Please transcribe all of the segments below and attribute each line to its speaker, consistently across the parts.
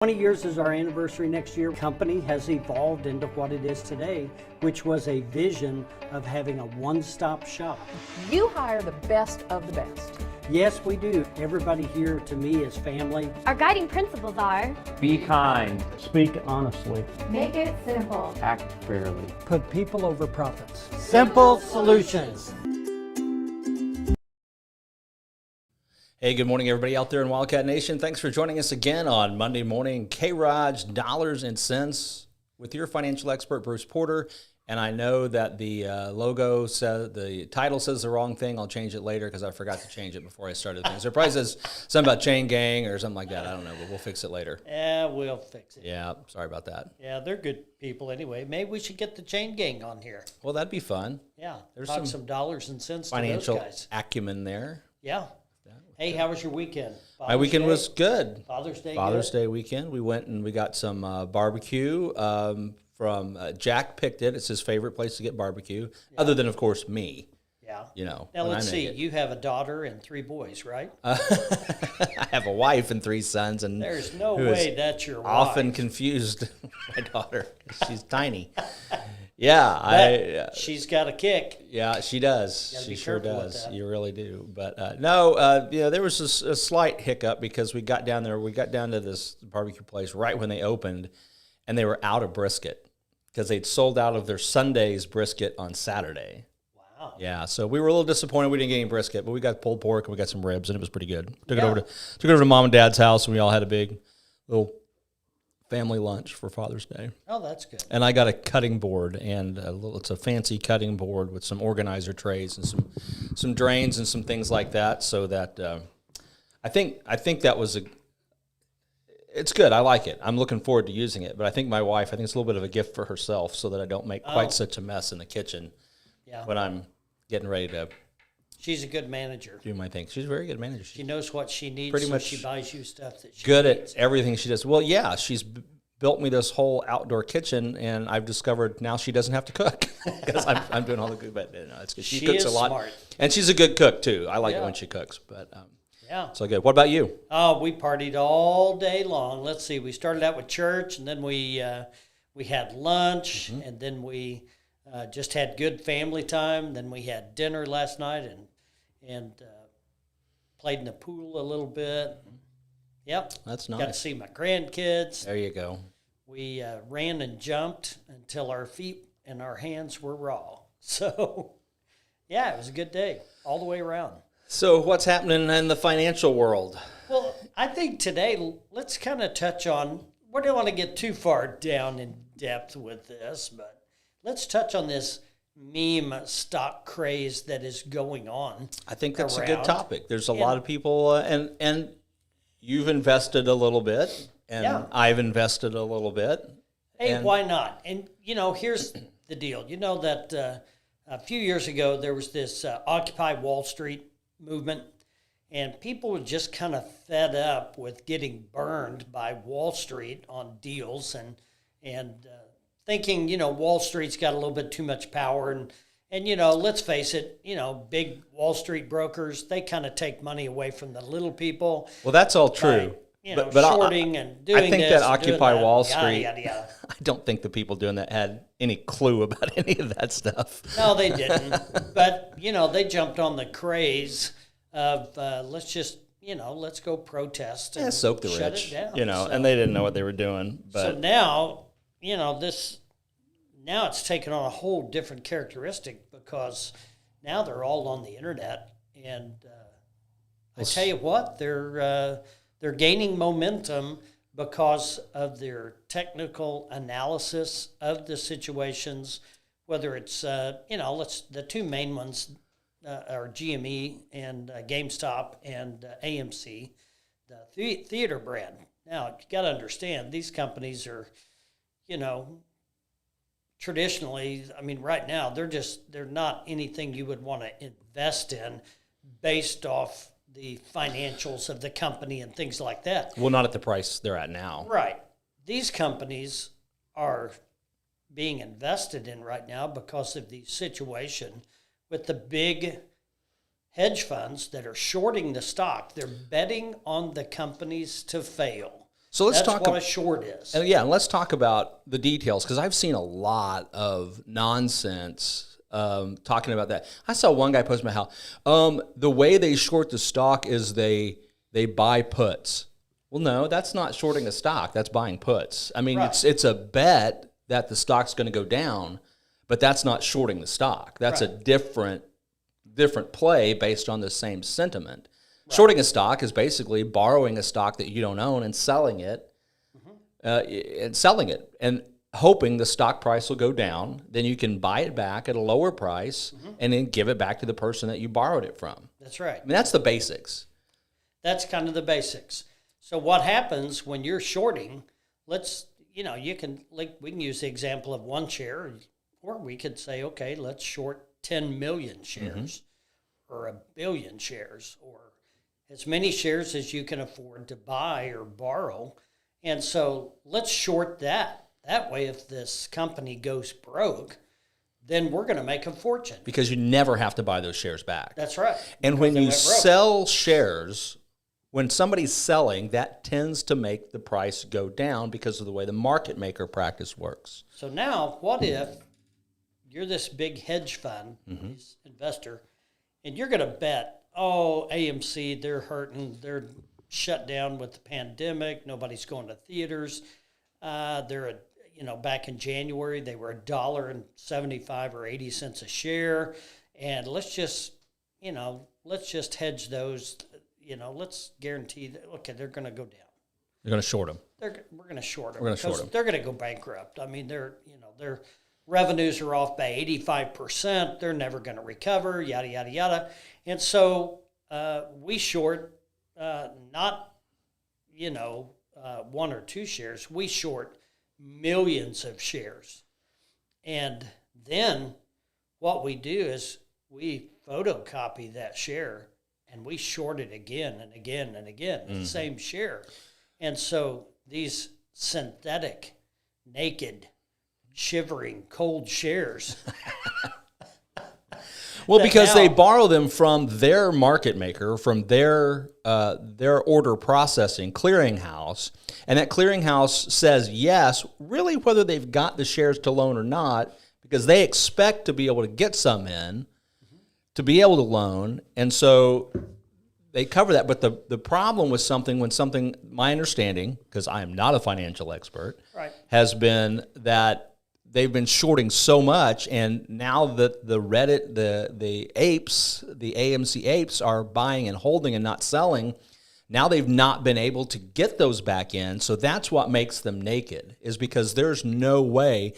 Speaker 1: 20 years is our anniversary next year. The company has evolved into what it is today, which was a vision of having a one-stop shop.
Speaker 2: You hire the best of the best.
Speaker 1: Yes, we do. Everybody here to me is family.
Speaker 3: Our guiding principles are:
Speaker 4: be kind,
Speaker 1: Speak honestly.
Speaker 3: make it simple,
Speaker 4: act fairly.
Speaker 1: Put people over profits. Simple solutions.
Speaker 5: Hey, good morning, everybody out there in Wildcat Nation. Thanks for joining us again on Monday morning. K-ROG Dollars and Cents with your financial expert, Bruce Porter. And I know that the logo says, the title says the wrong thing. I'll change it later because I forgot to change it before I started things. It probably says something about chain gang or something like that. I don't know, but we'll fix it later.
Speaker 6: Yeah, we'll fix it.
Speaker 5: Yeah, sorry about that.
Speaker 6: Yeah, they're good people anyway. Maybe we should get the chain gang on here.
Speaker 5: Well, that'd be fun.
Speaker 6: Yeah,
Speaker 5: There's
Speaker 6: talk
Speaker 5: some
Speaker 6: some dollars and cents to
Speaker 5: Financial
Speaker 6: those guys.
Speaker 5: acumen there.
Speaker 6: Yeah. Hey, how was your weekend?
Speaker 5: My weekend was good.
Speaker 6: Father's Day.
Speaker 5: Father's
Speaker 6: good?
Speaker 5: Day weekend. We went and we got some barbecue from Jack picked it. It's his favorite place to get barbecue, other than, of course, me.
Speaker 6: Yeah.
Speaker 5: You know.
Speaker 6: Now
Speaker 5: when
Speaker 6: let's
Speaker 5: I
Speaker 6: see.
Speaker 5: make it.
Speaker 6: You have a daughter and 3 boys, right?
Speaker 5: I have a wife and 3 sons, and
Speaker 6: There's no
Speaker 5: who is
Speaker 6: way that's your
Speaker 5: often
Speaker 6: wife.
Speaker 5: confused my daughter. She's tiny. Yeah,
Speaker 6: She's got a kick.
Speaker 5: yeah, she does.
Speaker 6: Gotta
Speaker 5: She
Speaker 6: be
Speaker 5: sure
Speaker 6: careful with
Speaker 5: does.
Speaker 6: that.
Speaker 5: You really do. But no, there was a slight hiccup because we got down there. We got down to this barbecue place right when they opened, and they were out of brisket because they'd sold out of their Sunday's brisket on Saturday.
Speaker 6: Wow.
Speaker 5: Yeah, so we were a little disappointed we didn't get any brisket, but we got pulled pork and we got some ribs, and it was pretty good. Took it over to Mom and Dad's house, and we all had a big little family lunch for Father's Day.
Speaker 6: Oh, that's good.
Speaker 5: And I got a cutting board, and it's a fancy cutting board with some organizer trays and some drains and some things like that. So that I think that was it's good. I like it. I'm looking forward to using it. But I think my wife, I think it's a little bit of a gift for herself, so that I don't make quite such a mess in the kitchen when I'm getting ready to
Speaker 6: She's a good manager.
Speaker 5: do my thing. She's a very good manager.
Speaker 6: She knows what she needs,
Speaker 5: Pretty
Speaker 6: so
Speaker 5: much
Speaker 6: she buys you stuff that she
Speaker 5: good
Speaker 6: needs.
Speaker 5: at everything she does. Well, yeah, she's built me this whole outdoor kitchen, and I've discovered now she doesn't have to cook because I'm doing all the good. But no, it's good. She cooks
Speaker 6: is
Speaker 5: a lot,
Speaker 6: smart.
Speaker 5: and she's a good cook too. I like it
Speaker 6: Yeah.
Speaker 5: when she cooks. But
Speaker 6: Yeah.
Speaker 5: so good. What about you?
Speaker 6: Oh, we partied all day long. Let's see. We started out with church, and then we had lunch, and then we just had good family time. Then we had dinner last night, and played in the pool a little bit. Yep.
Speaker 5: That's
Speaker 6: Got to
Speaker 5: nice.
Speaker 6: see my grandkids.
Speaker 5: There you go.
Speaker 6: We ran and jumped until our feet and our hands were raw. So, yeah, it was a good day all the way around.
Speaker 5: So what's happening in the financial world?
Speaker 6: Well, I think today, let's kind of touch on, we don't want to get too far down in depth with this, but let's touch on this meme stock craze that is going on.
Speaker 5: I think that's a
Speaker 6: around.
Speaker 5: good topic. There's a lot of people, and you've invested a little bit, and
Speaker 6: Yeah.
Speaker 5: I've invested a little bit.
Speaker 6: Hey,
Speaker 5: And-
Speaker 6: why not? And, here's the deal. You know that a few years ago, there was this Occupy Wall Street movement, and people were just kind of fed up with getting burned by Wall Street on deals and thinking, Wall Street's got a little bit too much power. And let's face it, big Wall Street brokers, they kind of take money away from the little people.
Speaker 5: Well, that's all true.
Speaker 6: By,
Speaker 5: but
Speaker 6: shorting and doing
Speaker 5: I think
Speaker 6: this
Speaker 5: that
Speaker 6: and doing
Speaker 5: Occupy
Speaker 6: that,
Speaker 5: Wall
Speaker 6: yada,
Speaker 5: Street,
Speaker 6: yada, yada.
Speaker 5: I don't think the people doing that had any clue about any of that stuff.
Speaker 6: No, they didn't. But, they jumped on the craze of let's go protest and
Speaker 5: Soak the
Speaker 6: shut
Speaker 5: rich,
Speaker 6: it down.
Speaker 5: and they didn't know what they were doing.
Speaker 6: So
Speaker 5: But
Speaker 6: now, now it's taken on a whole different characteristic because now they're all on the internet, and I tell you what, they're gaining momentum because of their technical analysis of the situations. Whether it's the two main ones are GME and GameStop and AMC, the theater brand. Now you got to understand these companies are, traditionally, right now, they're not anything you would want to invest in based off the financials of the company and things like that.
Speaker 5: well, not at the price they're at now.
Speaker 6: Right. These companies are being invested in right now because of the situation with the big hedge funds that are shorting the stock. They're betting on the companies to fail.
Speaker 5: So let's
Speaker 6: That's
Speaker 5: talk
Speaker 6: what a short is.
Speaker 5: And yeah, and let's talk about the details because I've seen a lot of nonsense talking about that. I saw one guy post my house. The way they short the stock is they buy puts. Well, no, that's not shorting a stock. That's buying puts. I mean,
Speaker 6: Right.
Speaker 5: it's a bet that the stock's going to go down, but that's not shorting the stock. That's
Speaker 6: Right.
Speaker 5: a different play based on the same sentiment. Shorting a stock is basically borrowing a stock that you don't own and selling it, and hoping the stock price will go down. Then you can buy it back at a lower price and then give it back to the person that you borrowed it from.
Speaker 6: That's right.
Speaker 5: I mean, that's the basics.
Speaker 6: That's kind of the basics. So what happens when you're shorting? We can use the example of one share, or we could say, okay, let's short 10 million shares, or 1 billion shares, or as many shares as you can afford to buy or borrow. And so let's short that. That way, if this company goes broke, then we're going to make a fortune.
Speaker 5: Because you never have to buy those shares back.
Speaker 6: That's right.
Speaker 5: And
Speaker 6: Because
Speaker 5: when
Speaker 6: they
Speaker 5: you
Speaker 6: went broke.
Speaker 5: sell shares, when somebody's selling, that tends to make the price go down because of the way the market maker practice works.
Speaker 6: So now, what if you're this big hedge fund investor, and you're going to bet, AMC, they're hurting, they're shut down with the pandemic, nobody's going to theaters. Back in January, they were $1.75 or 80 cents a share, and let's just hedge those. Let's guarantee that they're going to go down.
Speaker 5: You're going to short them.
Speaker 6: We're going to short them.
Speaker 5: We're gonna short them.
Speaker 6: They're going to go bankrupt. I mean, their revenues are off by 85%. They're never going to recover. Yada yada yada. And so we short not one or two shares. We short millions of shares, and then what we do is we photocopy that share and we short it again and again and again, the same share. And so these synthetic, naked, shivering, cold shares.
Speaker 5: Well, because they
Speaker 6: now-
Speaker 5: borrow them from their market maker, from their order processing clearinghouse, and that clearinghouse says yes, really whether they've got the shares to loan or not, because they expect to be able to get some in, to be able to loan, and so they cover that. But the problem with my understanding, because I am not a financial expert,
Speaker 6: Right.
Speaker 5: has been that they've been shorting so much, and now that the Reddit, the apes, the AMC apes are buying and holding and not selling, now they've not been able to get those back in. So that's what makes them naked, is because there's no way.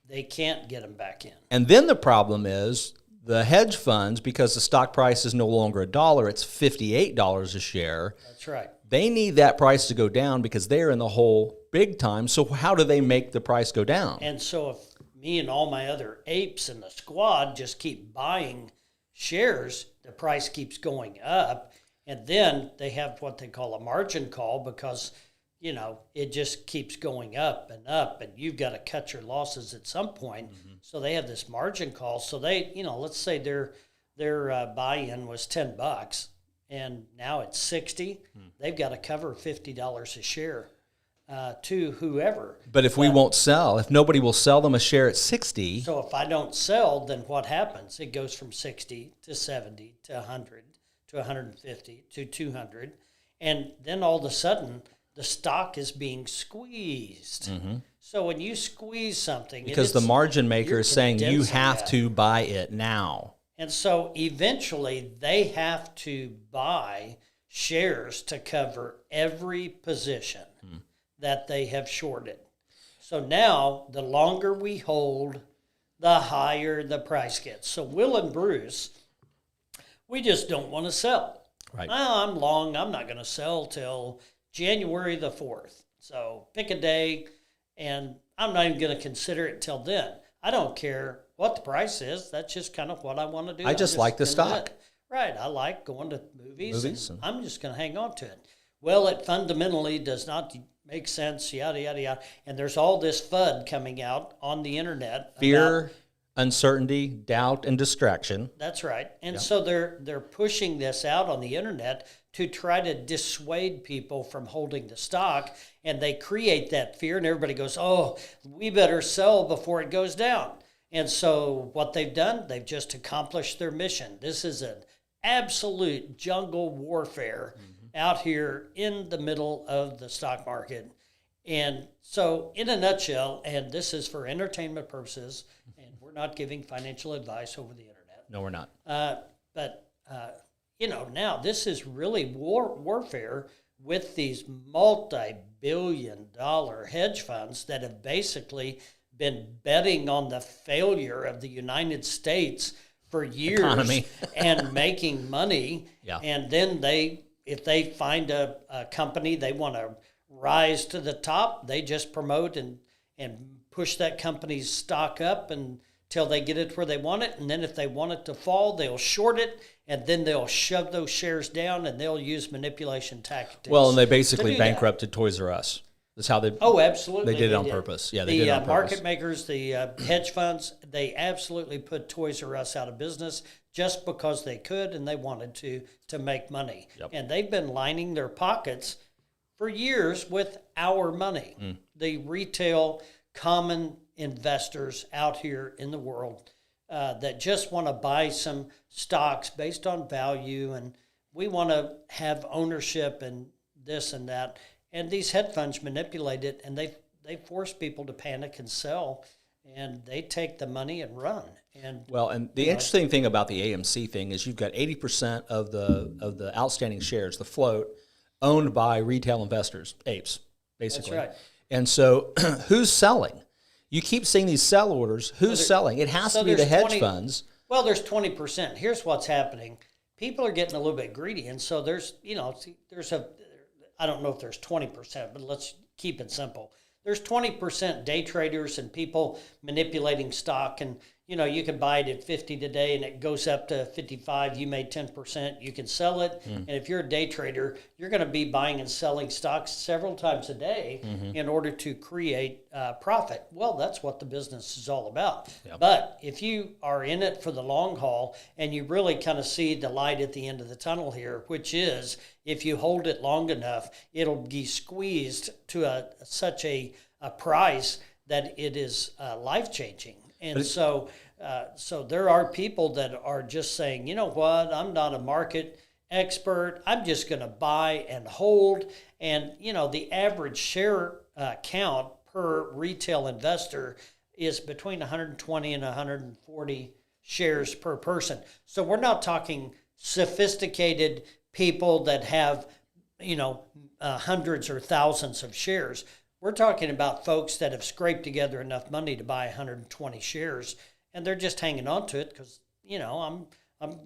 Speaker 6: They can't get them back in.
Speaker 5: And then the problem is the hedge funds, because the stock price is no longer $1, it's $58 a share.
Speaker 6: That's right.
Speaker 5: They need that price to go down because they're in the hole big time. So how do they make the price go down?
Speaker 6: And so if me and all my other apes in the squad just keep buying shares, the price keeps going up. And then they have what they call a margin call because, it just keeps going up, and you've got to cut your losses at some point. So they have this margin call. So they, let's say their buy-in was $10 and now it's 60. They've got to cover $50 a share to whoever.
Speaker 5: But if we won't sell, if nobody will sell them a share at 60,
Speaker 6: So if I don't sell, then what happens? It goes from 60 to 70 to 100 to 150 to 200. And then all of a sudden, the stock is being squeezed. So when you squeeze something,
Speaker 5: because the margin maker
Speaker 6: you're
Speaker 5: is saying you
Speaker 6: condensing
Speaker 5: have
Speaker 6: that.
Speaker 5: to buy it now.
Speaker 6: And so eventually they have to buy shares to cover every position that they have shorted. So now the longer we hold, the higher the price gets. So Will and Bruce, we just don't want to sell.
Speaker 5: Right.
Speaker 6: Well, I'm long. I'm not going to sell till January the 4th. So pick a day, and I'm not even going to consider it till then. I don't care what the price is. That's just kind of what I want to do.
Speaker 5: I just like the
Speaker 6: gonna do
Speaker 5: stock.
Speaker 6: it. Right. I like going to movies and
Speaker 5: and-
Speaker 6: I'm just going to hang on to it. Well, it fundamentally does not make sense, yada, yada, yada. And there's all this FUD coming out on the internet.
Speaker 5: Fear, uncertainty, doubt, and distraction.
Speaker 6: That's right. And so they're pushing this out on the internet to try to dissuade people from holding the stock, and they create that fear, and everybody goes, oh, we better sell before it goes down. And so what they've done, they've just accomplished their mission. This is an absolute jungle warfare out here in the middle of the stock market. And so in a nutshell, and this is for entertainment purposes, and we're not giving financial advice over the internet.
Speaker 5: No, we're not.
Speaker 6: Now this is really warfare with these multi-billion-dollar hedge funds that have basically been betting on the failure of the United States for years
Speaker 5: Economy.
Speaker 6: and making money.
Speaker 5: Yeah.
Speaker 6: And then if they find a company they want to rise to the top, they just promote and push that company's stock up until they get it where they want it. And then if they want it to fall, they'll short it, and then they'll shove those shares down, and they'll use manipulation tactics.
Speaker 5: Well, and they
Speaker 6: to
Speaker 5: basically
Speaker 6: do that.
Speaker 5: bankrupted Toys R Us. That's how they.
Speaker 6: Oh, absolutely.
Speaker 5: They did it on purpose. Yeah, they did it on purpose.
Speaker 6: Market makers, the hedge funds, they absolutely put Toys R Us out of business just because they could and they wanted to make money.
Speaker 5: Yep.
Speaker 6: And they've been lining their pockets for years with our money. The retail common investors out here in the world that just want to buy some stocks based on value, and we want to have ownership and this and that. And these hedge funds manipulate it, and they force people to panic and sell, and they take the money and run. And
Speaker 5: the interesting thing about the AMC thing is you've got 80% of the outstanding shares, the float, owned by retail investors, apes, basically.
Speaker 6: That's right.
Speaker 5: And so, who's selling? You keep seeing these sell orders. Who's selling? It has to be the hedge funds.
Speaker 6: Well, there's 20%. Here's what's happening. People are getting a little bit greedy, and so I don't know if there's 20%, but let's keep it simple. There's 20% day traders and people manipulating stock, and you can buy it at 50 today and it goes up to 55. You made 10%. You can sell it. And if you're a day trader, you're going to be buying and selling stocks several times a day in order to create profit. Well, that's what the business is all about. Yep. But if you are in it for the long haul and you really kind of see the light at the end of the tunnel here, which is if you hold it long enough, it'll be squeezed to such a price that it is life-changing. And so there are people that are just saying, you know what, I'm not a market expert. I'm just going to buy and hold. And, the average share count per retail investor is between 120 and 140 shares per person. So we're not talking sophisticated people that have, hundreds or thousands of shares. We're talking about folks that have scraped together enough money to buy 120 shares, and they're just hanging on to it because, I'm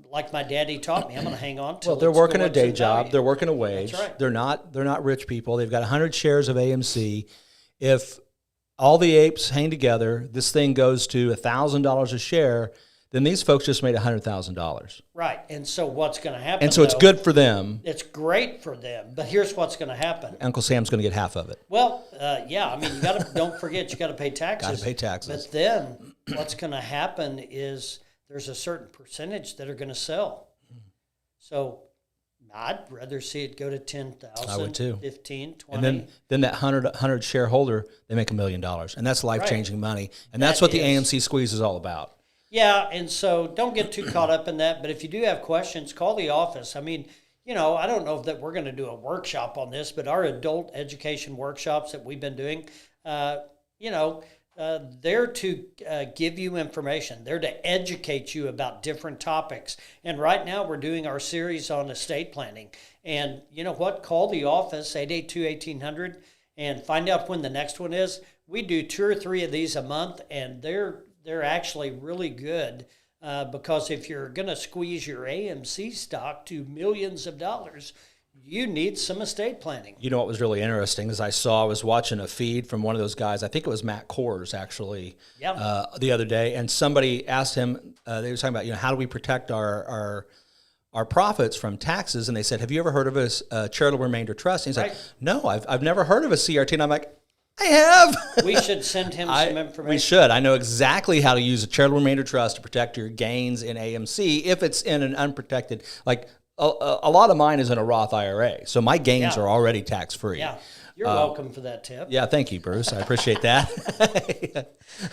Speaker 6: like my daddy taught me. I'm going to hang on to it.
Speaker 5: Well, they're working a day job. They're working a wage.
Speaker 6: That's right.
Speaker 5: They're not rich people. They've got 100 shares of AMC. If all the apes hang together, this thing goes to $1,000 a share, then these folks just made $100,000.
Speaker 6: Right. And so what's going to happen?
Speaker 5: And so it's good for them.
Speaker 6: It's great for them. But here's what's going to happen.
Speaker 5: Uncle Sam's going to get half of it.
Speaker 6: Well, you got to don't forget you got to pay taxes.
Speaker 5: Got to pay taxes.
Speaker 6: But then what's going to happen is there's a certain percentage that are going to sell. So I'd rather see it go to 10,000,
Speaker 5: I would too.
Speaker 6: 15, 20.
Speaker 5: And then that 100 shareholder, they make $1 million. And that's life-changing money. And that's what the AMC squeeze is all about.
Speaker 6: Yeah, and so don't get too caught up in that. But if you do have questions, call the office. I mean, I don't know that we're going to do a workshop on this, but our adult education workshops that we've been doing, they're to give you information. They're to educate you about different topics. And right now we're doing our series on estate planning. And you know what? Call the office, 882-1800, and find out when the next one is. We do 2 or 3 of these a month, and they're actually really good because if you're going to squeeze your AMC stock to millions of dollars, you need some estate planning. You
Speaker 5: know what was really interesting is I was watching a feed from one of those guys. I think it was Matt Kors actually the other day, and somebody asked him. They were talking about how do we protect our profits from taxes, and they said, "Have you ever heard of a charitable remainder trust?" And he's like, "No, I've never heard of a CRT." And I'm like, I have.
Speaker 6: We should send him some information.
Speaker 5: We should. I know exactly how to use a charitable remainder trust to protect your gains in AMC if it's in an unprotected, like a lot of mine is in a Roth IRA, so my gains
Speaker 6: Yeah.
Speaker 5: are already tax free.
Speaker 6: Yeah. You're welcome for that tip.
Speaker 5: Yeah, thank you, Bruce. I appreciate that.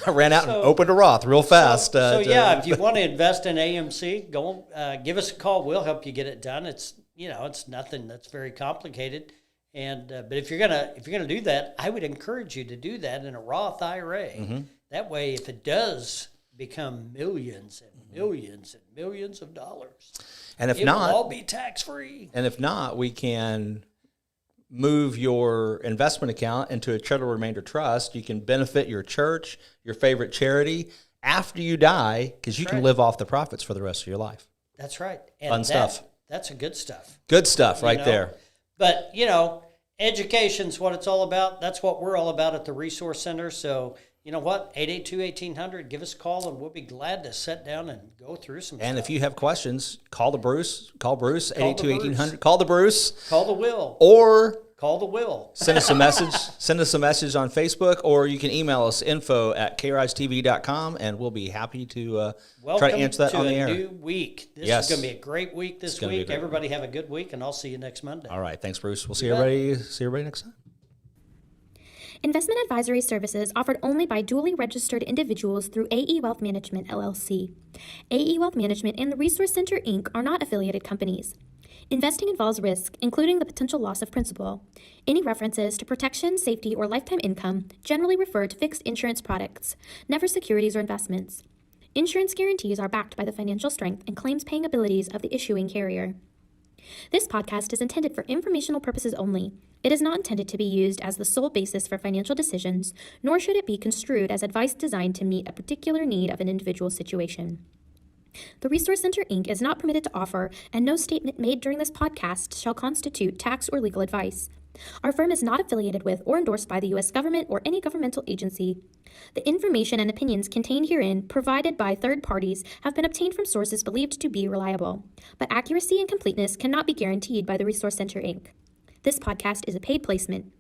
Speaker 5: I ran out and
Speaker 6: So-
Speaker 5: opened a Roth real fast.
Speaker 6: If you want to invest in AMC, go give us a call. We'll help you get it done. It's it's nothing that's very complicated. And but if you're gonna do that, I would encourage you to do that in a Roth IRA.
Speaker 5: Mm-hmm.
Speaker 6: That way, if it does become millions and millions and millions of dollars,
Speaker 5: and if
Speaker 6: it
Speaker 5: not,
Speaker 6: will all be tax free.
Speaker 5: and if not, we can move your investment account into a charitable remainder trust. You can benefit your church, your favorite charity, after you die, because you can
Speaker 6: right.
Speaker 5: live off the profits for the rest of your life.
Speaker 6: That's right. And
Speaker 5: Fun stuff.
Speaker 6: That's a good stuff.
Speaker 5: Good stuff right
Speaker 6: know?
Speaker 5: there.
Speaker 6: But, education's what it's all about. That's what we're all about at the Resource Center. So, you know what? 882-1800, give us a call, and we'll be glad to sit down and go through some
Speaker 5: And
Speaker 6: stuff.
Speaker 5: if you have questions, call Bruce,
Speaker 6: Call the
Speaker 5: 882-1800. Call the Bruce.
Speaker 6: Call the Will.
Speaker 5: Or
Speaker 6: Call the Will.
Speaker 5: send us a message. Send us a message on Facebook, or you can email us info@krogtv.com, and we'll be happy to
Speaker 6: Welcome
Speaker 5: try to answer that
Speaker 6: to
Speaker 5: on the
Speaker 6: a
Speaker 5: air.
Speaker 6: new week. This
Speaker 5: Yes.
Speaker 6: is going to be a great week this
Speaker 5: gonna be a
Speaker 6: week.
Speaker 5: great
Speaker 6: Everybody have a good week, and I'll see you next Monday.
Speaker 5: All right, thanks, Bruce. We'll see
Speaker 6: You bet.
Speaker 5: everybody next time.
Speaker 7: Investment advisory services offered only by duly registered individuals through AE Wealth Management, LLC. AE Wealth Management and the Resource Center, Inc. are not affiliated companies. Investing involves risk, including the potential loss of principal. Any references to protection, safety, or lifetime income generally refer to fixed insurance products, never securities or investments. Insurance guarantees are backed by the financial strength and claims-paying abilities of the issuing carrier. This podcast is intended for informational purposes only. It is not intended to be used as the sole basis for financial decisions, nor should it be construed as advice designed to meet a particular need of an individual situation. The Resource Center, Inc. is not permitted to offer, and no statement made during this podcast shall constitute tax or legal advice. Our firm is not affiliated with or endorsed by the U.S. government or any governmental agency. The information and opinions contained herein, provided by third parties, have been obtained from sources believed to be reliable, but accuracy and completeness cannot be guaranteed by the Resource Center, Inc. This podcast is a paid placement.